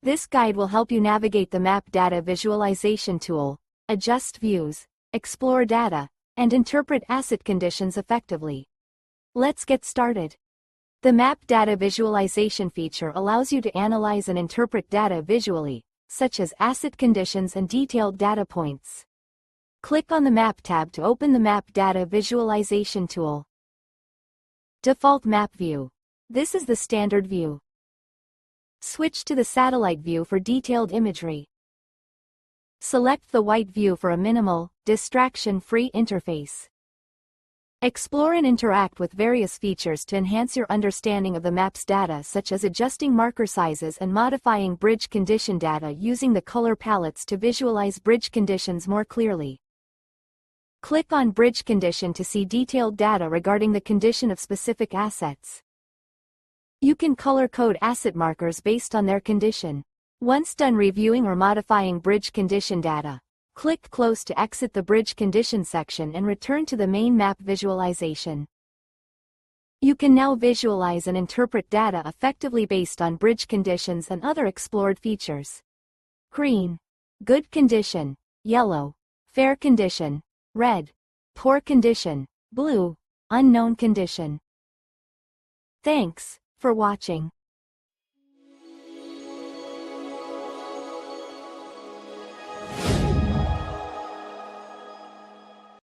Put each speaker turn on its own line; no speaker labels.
This guide will help you navigate the map data visualization tool, adjust views, explore data, and interpret asset conditions effectively. Let's get started. The map data visualization feature allows you to analyze and interpret data visually, such as asset conditions and detailed data points. Click on the Map tab to open the Map Data Visualization tool. Default Map View. This is the standard view. Switch to the satellite view for detailed imagery. Select the white view for a minimal, distraction-free interface. Explore and interact with various features to enhance your understanding of the map's data, such as adjusting marker sizes and modifying bridge condition data using the color palettes to visualize bridge conditions more clearly. Click on Bridge Condition to see detailed data regarding the condition of specific assets. You can color code asset markers based on their condition. Once done reviewing or modifying bridge condition data, click Close to exit the Bridge Condition section and return to the main map visualization. You can now visualize and interpret data effectively based on bridge conditions and other explored features. Green, good condition; yellow, fair condition; red, poor condition; blue, unknown condition. Thanks for watching.